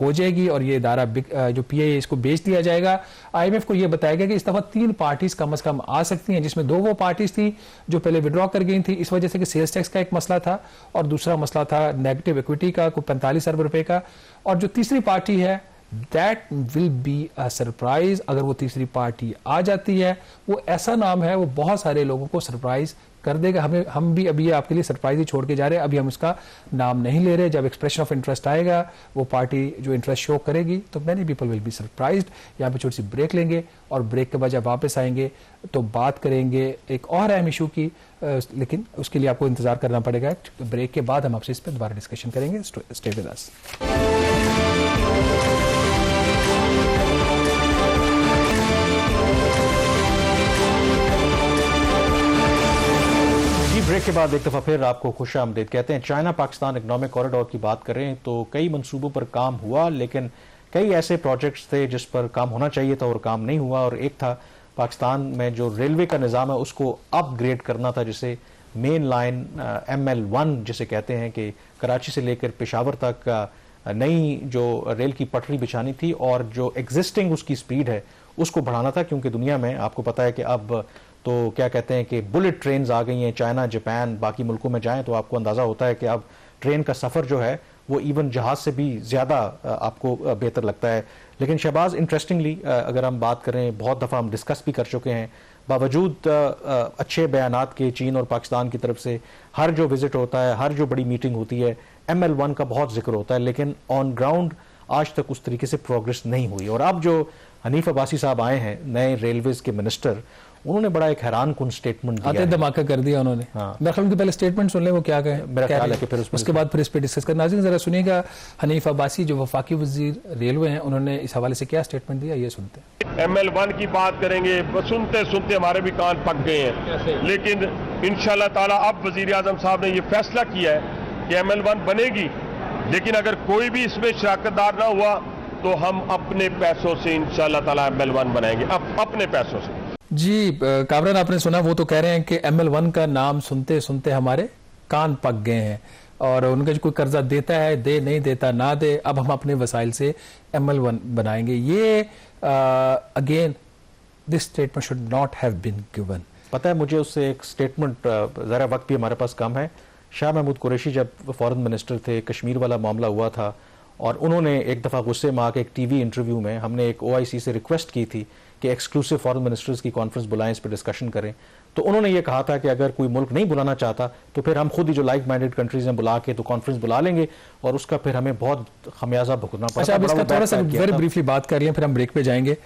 हो जाएगी और ये इदारा जो PIA इसको बेच दिया जाएगा। IMF को ये बताया गया कि इस दफ़ा 3 पार्टीज कम से कम आ सकती हैं, जिसमें 2 वो पार्टीज थी जो पहले विड्रॉ कर गई थी इस वजह से कि सेल्स टैक्स का एक मसला था और दूसरा मसला था नेगेटिव इक्विटी का कोई 45 अरब रुपए का, और जो तीसरी पार्टी है that will be a surprise. अगर वो तीसरी पार्टी आ जाती है, वो ऐसा नाम है वो बहुत सारे लोगों को सरप्राइज कर देगा। हम भी अभी आपके लिए सरप्राइज ही छोड़ के जा रहे हैं, अभी हम उसका नाम नहीं ले रहे। जब एक्सप्रेशन ऑफ इंटरेस्ट आएगा, वो पार्टी जो इंटरेस्ट शो करेगी, तो many people will be surprised. यहाँ पे छोटी सी ब्रेक लेंगे और ब्रेक के बाद जब वापस आएंगे तो बात करेंगे एक और अहम इशू की, लेकिन उसके लिए आपको इंतजार करना पड़ेगा। ब्रेक के बाद हम आपसे इस पर दोबारा डिस्कशन करेंगे। Stay with us. ब्रेक के बाद एक दफा फिर आपको खुशामदीद कहते हैं। चाइना पाकिस्तान इकोनॉमिक कॉरिडोर की बात कर रहे हैं तो कई मंसूबों पर काम हुआ, लेकिन कई ऐसे प्रोजेक्ट्स थे जिस पर काम होना चाहिए था और काम नहीं हुआ। और एक था पाकिस्तान में जो रेलवे का निज़ाम है उसको अपग्रेड करना था, जिसे मेन लाइन ML1 जिसे कहते हैं, कि कराची से लेकर पेशावर तक नई जो रेल की पटरी बिछानी थी और जो एग्जिस्टिंग उसकी स्पीड है उसको बढ़ाना था। क्योंकि दुनिया में आपको पता है कि अब तो क्या कहते हैं कि बुलेट ट्रेन्स आ गई हैं। चाइना, जापान, बाकी मुल्कों में जाएं तो आपको अंदाज़ा होता है कि अब ट्रेन का सफ़र जो है वो इवन जहाज़ से भी ज़्यादा आपको बेहतर लगता है। लेकिन शहबाज, इंटरेस्टिंगली अगर हम बात करें, बहुत दफ़ा हम डिस्कस भी कर चुके हैं, बावजूद अच्छे बयानात के चीन और पाकिस्तान की तरफ से हर जो विज़िट होता है, हर जो बड़ी मीटिंग होती है, ML1 का बहुत जिक्र होता है, लेकिन ऑन ग्राउंड आज तक उस तरीके से प्रोग्रेस नहीं हुई। और अब जो हनीफ अब्बासी साहब आए हैं, नए रेलवेज के मिनिस्टर, उन्होंने बड़ा एक हैरान कुन स्टेटमेंट दिया है। धमाका कर दिया उन्होंने। हाँ। मेरे ख्याल उनके पहले स्टेटमेंट सुन ले वो क्या कहे, मेरा ख्याल है कि फिर उसके बाद फिर इस पे डिस्कस करना। नाज़रीन जरा सुनिएगा हनीफ अब्बासी जो वफाकी वजीर रेलवे हैं, उन्होंने इस हवाले से क्या स्टेटमेंट दिया, ये सुनते हैं। ML1 की बात करेंगे, सुनते सुनते हमारे भी कान पक गए हैं, लेकिन इंशाल्लाह ताला अब वजीर आजम साहब ने ये फैसला किया है कि ML1 बनेगी, लेकिन अगर कोई भी इसमें शराकतदार ना हुआ तो हम अपने पैसों से इंशाल्लाह ताला ML1 बनाएंगे, अपने पैसों से। जी कामरान, आपने सुना, वो तो कह रहे हैं कि ML1 का नाम सुनते सुनते हमारे कान पक गए हैं और उनका जो कोई कर्जा देता है दे, नहीं देता ना दे, अब हम अपने वसाइल से ML1 बनाएंगे। ये again this statement should not have been given. पता है मुझे उससे एक स्टेटमेंट, ज़रा वक्त भी हमारे पास कम है, शाह महमूद कुरैशी जब फॉरेन मिनिस्टर थे, कश्मीर वाला मामला हुआ था और उन्होंने एक दफ़ा गुस्से में आके एक TV इंटरव्यू में, हमने एक OIC से रिक्वेस्ट की थी कि एक्सक्लूसिव फॉरेन मिनिस्टर्स की कॉन्फ्रेंस बुलाएं, इस पर डिस्कशन करें, तो उन्होंने ये कहा था कि अगर कोई मुल्क नहीं बुलाना चाहता तो फिर हम खुद ही जो लाइक माइंडेड कंट्रीज हैं बुला के तो कॉन्फ्रेंस बुला लेंगे और उसका फिर हमें बहुत खमियाजा भुगतना पड़ा। अच्छा, अब इसका थोड़ा सा वेरी ब्रीफली बात कर लें, फिर हम ब्रेक पे जाएंगे।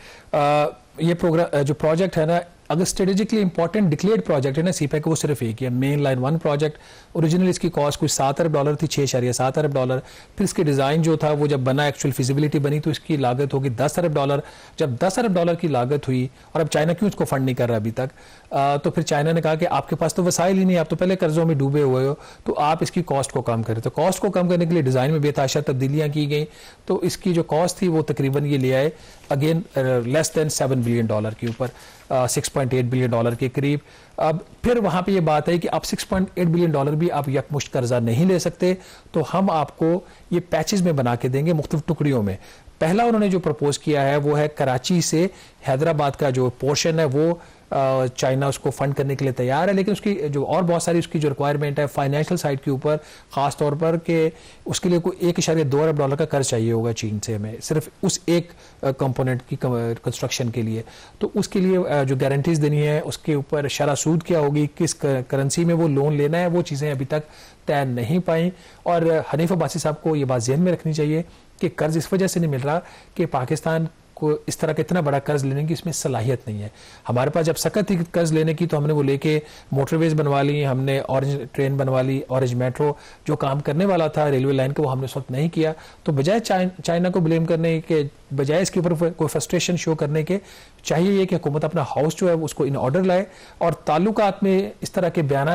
ये प्रोग्राम जो प्रोजेक्ट है ना, अगर स्ट्रेटेजिकली इंपॉर्टेंट डिक्लेयर्ड प्रोजेक्ट है ना CPEC, वो सिर्फ एक ही है, मेन लाइन 1 प्रोजेक्ट। ओरिजिनली इसकी कॉस्ट कुछ $7 अरब थी, $6.7 अरब। फिर इसके डिज़ाइन जो था वो जब बना, एक्चुअल फिजिबिलिटी बनी, तो इसकी लागत होगी $10 अरब। जब $10 अरब की लागत हुई, और अब चाइना क्यों इसको फंड नहीं कर रहा अभी तक, तो फिर चाइना ने कहा कि आपके पास तो वसाइल ही नहीं, आप तो पहले कर्जों में डूबे हुए हो, तो आप इसकी कॉस्ट को कम करें। तो कॉस्ट को कम करने के लिए डिज़ाइन में बेतहाशा तब्दीलियाँ की गई, तो इसकी जो कॉस्ट थी वो तकरीबन ये ले आए अगेन लेस देन $7 बिलियन के ऊपर, $6.8 बिलियन के करीब। अब फिर वहां पे ये बात है कि आप $6.8 बिलियन भी आप यकमुश्त कर्जा नहीं ले सकते, तो हम आपको ये पैचेस में बना के देंगे, मुख्तलिफ टुकड़ियों में। पहला उन्होंने जो प्रपोज किया है वो है कराची से हैदराबाद का जो पोर्शन है वो चाइना उसको फंड करने के लिए तैयार है, लेकिन उसकी जो और बहुत सारी उसकी जो रिक्वायरमेंट है फाइनेंशियल साइड के ऊपर, खास तौर पर कि उसके लिए कोई $1.2 अरब का कर्ज चाहिए होगा चीन से हमें, सिर्फ उस एक कंपोनेंट की कंस्ट्रक्शन के लिए। तो उसके लिए जो गारंटीज देनी है, उसके ऊपर शरह सूद क्या होगी, किस करेंसी में वो लोन लेना है, वो चीज़ें अभी तक तय नहीं पाई। और हनीफ अब्बासी साहब को ये बात ज़हन में रखनी चाहिए कि कर्ज इस वजह से नहीं मिल रहा कि पाकिस्तान को इस तरह का इतना बड़ा कर्ज लेने की इसमें सलाहियत नहीं है। हमारे पास जब सख्त थी कर्ज लेने की तो हमने वो लेके मोटरवेज बनवा ली, हमने ऑरेंज ट्रेन बनवा ली, ऑरेंज मेट्रो जो काम करने वाला था रेलवे लाइन का वो हमने उस वक्त नहीं किया। तो बजाय चाइना को ब्लेम करने के बजाय इसके ऊपर कोई फ्रस्ट्रेशन शो करने के, चाहिए ये कि हुकूमत अपना हाउस जो है उसको इन ऑर्डर लाए और ताल्लुकात में इस तरह के बयान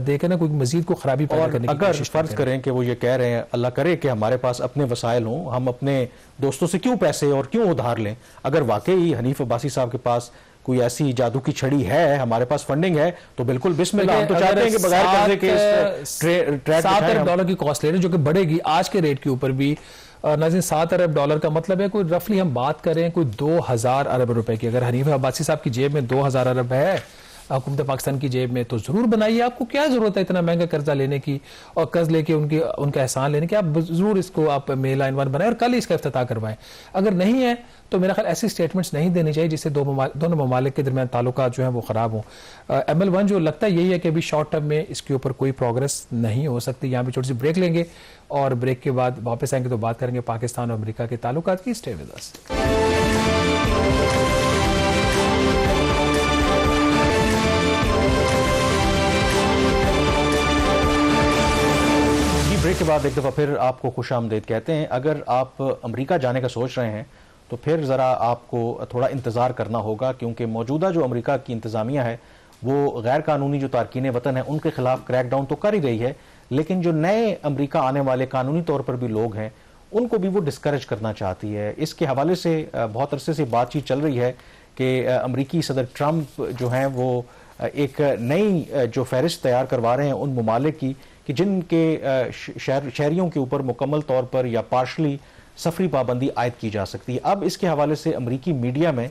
देकर ना कोई मजीद को खराबी पैदा करने की अगर फर्ज करें कि वो ये कह रहे हैं अल्लाह करे कि हमारे पास अपने वसाइल हों, हम अपने दोस्तों से क्यों पैसे और क्यों उधार लें, अगर वाकई हनीफ अब्बासी साहब के पास कोई ऐसी जादू की छड़ी है, हमारे पास फंडिंग है, तो बिल्कुल बिस्मिल्लाह, हम तो चाहते हैं कि बगैर कर्जे के $7 अरब की कॉस्ट ले रहे जो कि बढ़ेगी आज के रेट के ऊपर भी। नाज़रीन, $7 अरब का मतलब है कोई रफली हम बात करें कोई 2000 अरब रुपए की। अगर हनीफ अब्बासी साहब की जेब में 2000 अरब है हुकूमत पाकिस्तान की जेब में, तो जरूर बनाइए। आपको क्या जरूरत है इतना महंगा कर्जा लेने की और कर्ज लेके उनका एहसान लेने की? आप जरूर इसको आप मेल लाइन 1 बनाएं और कल इसका इफ्तिताह करवाएं। अगर नहीं है तो मेरा ख्याल ऐसी स्टेटमेंट्स नहीं देनी चाहिए जिससे दोनों ममालिक के दरमियान ताल्लुकात जो हैं वो खराब हों। ML1 जो लगता है यही है कि अभी शॉर्ट टर्म में इसके ऊपर कोई प्रोग्रेस नहीं हो सकती। यहाँ पे छोटी सी ब्रेक लेंगे और ब्रेक के बाद वापस आएंगे तो बात करेंगे पाकिस्तान और अमेरिका के ताल्लुकात की। Stay with us. ब्रेक के बाद एक दफ़ा फिर आपको खुशामदीद कहते हैं। अगर आप अमेरिका जाने का सोच रहे हैं तो फिर ज़रा आपको थोड़ा इंतज़ार करना होगा, क्योंकि मौजूदा जो अमेरिका की इंतज़ामिया है वो गैर कानूनी जो तारकीन वतन है उनके खिलाफ क्रैकडाउन तो कर ही रही है, लेकिन जो नए अमेरिका आने वाले कानूनी तौर पर भी लोग हैं उनको भी वो डिस्करेज करना चाहती है। इसके हवाले से बहुत अरसे से बातचीत चल रही है कि अमरीकी सदर ट्रंप जो हैं वो एक नई जो फहरिस्त तैयार करवा रहे हैं उन ममालिक की कि जिनके शहरियों के ऊपर मुकम्मल तौर पर या पार्शली सफरी पाबंदी आयद की जा सकती है। अब इसके हवाले से अमरीकी मीडिया में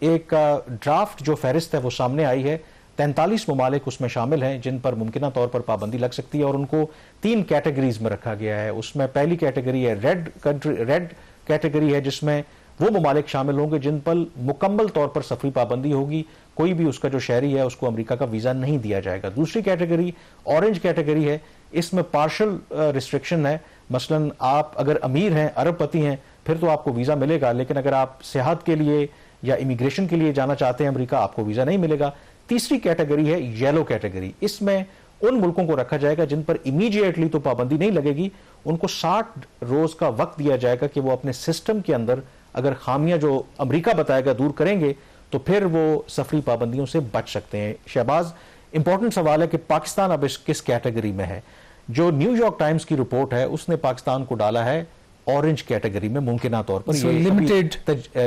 एक ड्राफ्ट जो फहरिस्त है वो सामने आई है। 43 ममालिक उसमें शामिल हैं जिन पर मुमकिना तौर पर पाबंदी लग सकती है और उनको 3 कैटेगरीज में रखा गया है। उसमें पहली कैटेगरी है रेड कैटेगरी है, जिसमें वो ममालिक शामिल होंगे जिन पर मुकम्मल तौर पर सफरी पाबंदी होगी, कोई भी उसका जो शहरी है उसको अमेरिका का वीज़ा नहीं दिया जाएगा। दूसरी कैटेगरी ऑरेंज कैटेगरी है, इसमें पार्शल रिस्ट्रिक्शन है। मसलन आप अगर अमीर हैं, अरबपति हैं, फिर तो आपको वीज़ा मिलेगा, लेकिन अगर आप सेहत के लिए या इमिग्रेशन के लिए जाना चाहते हैं अमेरिका, आपको वीज़ा नहीं मिलेगा। तीसरी कैटेगरी है येलो कैटेगरी, इसमें उन मुल्कों को रखा जाएगा जिन पर इमीडिएटली तो पाबंदी नहीं लगेगी, उनको 60 रोज का वक्त दिया जाएगा कि वो अपने सिस्टम के अंदर अगर खामियां जो अमेरिका बताएगा दूर करेंगे तो फिर वो सफरी पाबंदियों से बच सकते हैं। शहबाज, इंपॉर्टेंट सवाल है कि पाकिस्तान अब इस किस कैटेगरी में है? जो न्यूयॉर्क टाइम्स की रिपोर्ट है उसने पाकिस्तान को डाला है ऑरेंज कैटेगरी में मुमकिना तौर पर।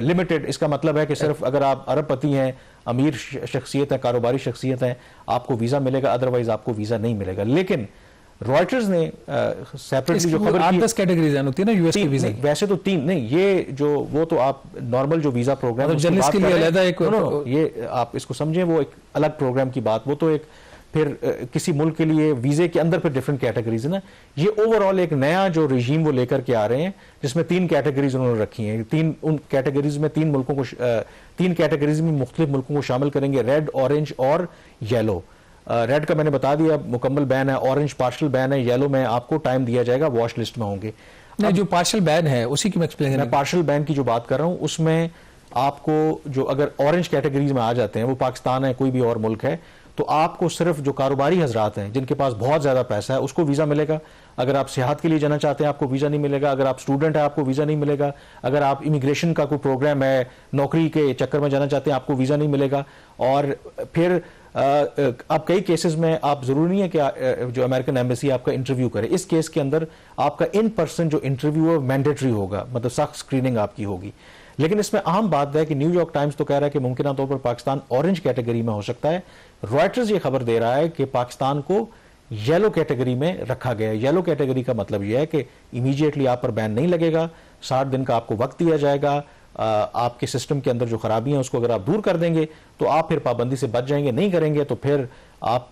लिमिटेड इसका मतलब है कि सिर्फ अगर आप अरबपति हैं, अमीर शख्सियत है, कारोबारी शख्सियत है, आपको वीजा मिलेगा, अदरवाइज आपको वीजा नहीं मिलेगा। लेकिन रॉयटर्स ने सेपरेटली जो खबर की 10 कैटेगरीज होती है ना यूएस की वीजा, वैसे तो 3 नहीं, ये जो वो तो आप नॉर्मल जो वीजा प्रोग्राम जर्नलिस्ट के लिए अलग एक ये आप इसको समझें वो एक अलग प्रोग्राम की बात, वो तो एक फिर किसी मुल्क के लिए वीजे के अंदर फिर डिफरेंट कैटेगरीज है ना। ये ओवरऑल एक नया जो रिजीम वो लेकर के आ रहे हैं जिसमें 3 कैटेगरीज उन्होंने रखी हैं। उन कैटेगरीज में 3 मुल्कों को 3 कैटेगरीज में मुख्तलिफ मुल्कों को शामिल करेंगे, रेड, ऑरेंज और येलो। रेड का मैंने बता दिया मुकम्मल बैन है, ऑरेंज पार्शल बैन है, येलो में आपको टाइम दिया जाएगा, वॉच लिस्ट में होंगे। नहीं, जो पार्शल बैन है उसी की मैं एक्सप्लेन, मैं पार्शल बैन की जो बात कर रहा हूं उसमें आपको जो अगर ऑरेंज कैटेगरीज में आ जाते हैं, वो पाकिस्तान है कोई भी और मुल्क है, तो आपको सिर्फ जो कारोबारी हजरात हैं जिनके पास बहुत ज्यादा पैसा है उसको वीजा मिलेगा। अगर आप सेहत के लिए जाना चाहते हैं आपको वीजा नहीं मिलेगा, अगर आप स्टूडेंट है आपको वीजा नहीं मिलेगा, अगर आप इमिग्रेशन का कोई प्रोग्राम है, नौकरी के चक्कर में जाना चाहते हैं आपको वीजा नहीं मिलेगा। और फिर अब कई केसेस में आप जरूरी नहीं है कि जो अमेरिकन एम्बेसी आपका इंटरव्यू करे, इस केस के अंदर आपका इन पर्सन जो इंटरव्यू है मैंडेटरी होगा, मतलब सख्त स्क्रीनिंग आपकी होगी। लेकिन इसमें अहम बात है कि न्यूयॉर्क टाइम्स तो कह रहा है कि मुमकिन तौर पर पाकिस्तान ऑरेंज कैटेगरी में हो सकता है। रॉयटर्स ये खबर दे रहा है कि पाकिस्तान को येलो कैटेगरी में रखा गया है। येलो कैटेगरी का मतलब यह है कि इमीडिएटली आप पर बैन नहीं लगेगा, 60 दिन का आपको वक्त दिया जाएगा, आपके सिस्टम के अंदर जो खराबी है उसको अगर आप दूर कर देंगे तो आप फिर पाबंदी से बच जाएंगे, नहीं करेंगे तो फिर आप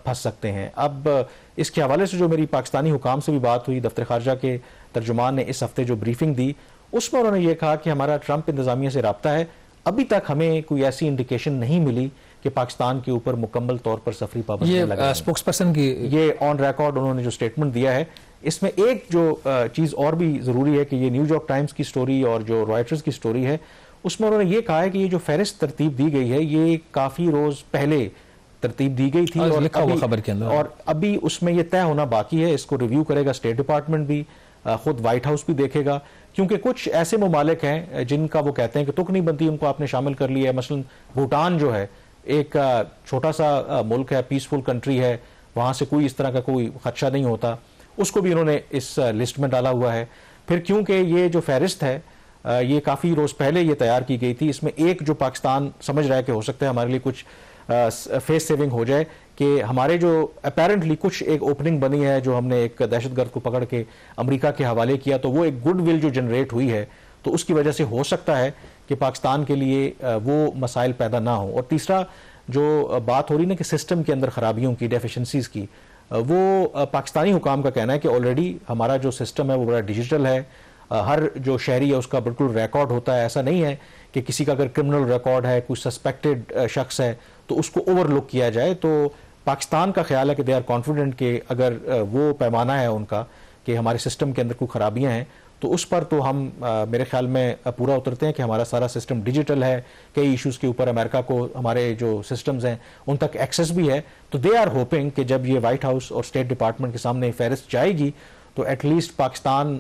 फंस सकते हैं। अब इसके हवाले से जो मेरी पाकिस्तानी हुकाम से भी बात हुई, दफ्तर खारजा के तर्जुमान ने इस हफ्ते जो ब्रीफिंग दी उसमें उन्होंने ये कहा कि हमारा ट्रंप इंतजामिया से रब्ता है, अभी तक हमें कोई ऐसी इंडिकेशन नहीं मिली कि पाकिस्तान के ऊपर मुकम्मल तौर पर सफरी पाबंदी लगे। स्पोक्सपर्सन की ये ऑन रिकॉर्ड उन्होंने जो स्टेटमेंट दिया है। इसमें एक जो चीज और भी जरूरी है कि ये न्यूयॉर्क टाइम्स की स्टोरी और जो रॉयटर्स की स्टोरी है उसमें उन्होंने ये कहा है कि ये जो फहरिस्त तरतीब दी गई है ये काफी रोज पहले तरतीब दी गई थी और अभी उसमें ये तय होना बाकी है। इसको रिव्यू करेगा स्टेट डिपार्टमेंट भी, खुद व्हाइट हाउस भी देखेगा, क्योंकि कुछ ऐसे ममालिक हैं जिनका वो कहते हैं कि तुक नहीं बनती, उनको आपने शामिल कर लिया है। मसलन भूटान जो है एक छोटा सा मुल्क है, पीसफुल कंट्री है, वहां से कोई इस तरह का कोई खदशा नहीं होता, उसको भी इन्होंने इस लिस्ट में डाला हुआ है। फिर क्योंकि ये जो फहरिस्त है ये काफ़ी रोज़ पहले ये तैयार की गई थी। इसमें एक जो पाकिस्तान समझ रहा है कि हो सकता है हमारे लिए कुछ फेस सेविंग हो जाए कि हमारे जो अपेरेंटली कुछ एक ओपनिंग बनी है, जो हमने एक दहशतगर्द को पकड़ के अमेरिका के हवाले किया, तो वो एक गुडविल जो जनरेट हुई है, तो उसकी वजह से हो सकता है कि पाकिस्तान के लिए वो मसाइल पैदा ना हो। और तीसरा जो बात हो रही ना कि सिस्टम के अंदर खराबियों की, डेफिशिएंसीज की, वो पाकिस्तानी हुकाम का कहना है कि ऑलरेडी हमारा जो सिस्टम है वो बड़ा डिजिटल है, हर जो शहरी है उसका बिल्कुल रिकॉर्ड होता है। ऐसा नहीं है कि किसी का अगर क्रिमिनल रिकॉर्ड है, कोई सस्पेक्टेड शख्स है, तो उसको ओवरलुक किया जाए। तो पाकिस्तान का ख्याल है कि दे आर कॉन्फिडेंट कि अगर वो पैमाना है उनका कि हमारे सिस्टम के अंदर कोई खराबियां हैं, तो उस पर तो हम मेरे ख्याल में पूरा उतरते हैं कि हमारा सारा सिस्टम डिजिटल है। कई इश्यूज़ के ऊपर अमेरिका को हमारे जो सिस्टम्स हैं उन तक एक्सेस भी है। तो दे आर होपिंग कि जब ये वाइट हाउस और स्टेट डिपार्टमेंट के सामने फहरिस्त जाएगी तो एटलीस्ट पाकिस्तान,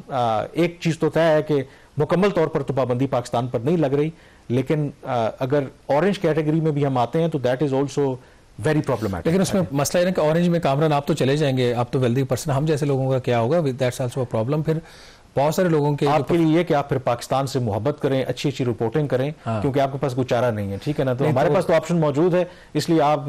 एक चीज़ तो तय है कि मुकम्मल तौर पर तो पाबंदी पाकिस्तान पर नहीं लग रही, लेकिन अगर ऑरेंज कैटेगरी में भी हम आते हैं तो that is also very problematic. लेकिन उसमें मसला है कि ऑरेंज में कामरान आप तो चले जाएंगे, आप तो वेल्दी पर्सन, हम जैसे लोगों का क्या होगा? That's also a problem. फिर बहुत सारे लोगों के आपके लिए ये कि आप फिर पाकिस्तान से मोहब्बत करें, अच्छी अच्छी रिपोर्टिंग करें, क्योंकि आपके पास कोई चारा नहीं है, ठीक है ना। तो हमारे पास तो ऑप्शन मौजूद है, इसलिए आप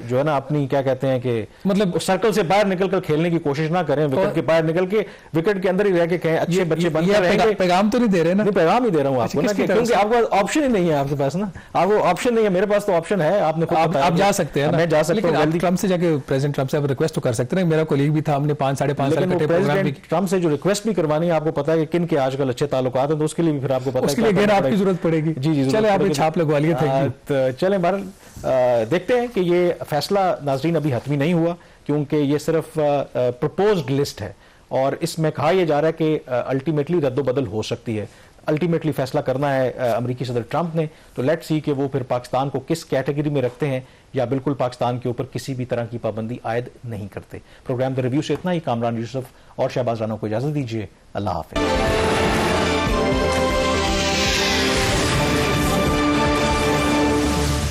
जो है ना अपनी क्या कहते हैं कि मतलब सर्कल से बाहर निकलकर खेलने की कोशिश ना करें, विकेट के बाहर निकल के विकेट के अंदर ही रह के कहें अच्छे बच्चे बनकर रहेंगे। पैगाम तो नहीं दे रहे ना? पैगाम ही दे रहा हूँ आपको ना, क्योंकि आपको ऑप्शन ही नहीं है, आपके पास ना, आपको ऑप्शन नहीं है। मेरे पास तो ऑप्शन है, आपने आप जा सकते हैं, मैं जा सकता हूँ। ट्रम्प से जाके प्रेसिडेंट ट्रम्प से आप रिक्वेस्ट तो कर सकते हैं। मेरा कोलीग भी था, हमने 5-5.5 साल का प्रोग्राम ट्रम्प से जो रिक्वेस्ट भी करवानी है, आपको पता है कि किन के आजकल अच्छे ताल्लुकात हैं, तो उसके लिए भी फिर आपको पता है उसके लिए अगेन आपकी जरूरत पड़ेगी। जी, चले आपने छाप लगवा लिया। तो चलें बहरहाल देखते हैं कि ये फैसला नाजरीन अभी हतमी नहीं हुआ, क्योंकि ये सिर्फ प्रपोज्ड लिस्ट है और इसमें कहा यह जा रहा है कि अल्टीमेटली रद्दोबदल हो सकती है। अल्टीमेटली फैसला करना है अमेरिकी सदर ट्रंप ने, तो लेट्स सी कि वो फिर पाकिस्तान को किस कैटेगरी में रखते हैं या बिल्कुल पाकिस्तान के ऊपर किसी भी तरह की पाबंदी आयद नहीं करते। प्रोग्राम द रिव्यू से इतना ही। कामरान यूसुफ और शहबाज राना को इजाजत दीजिए। अल्लाह हाफिज।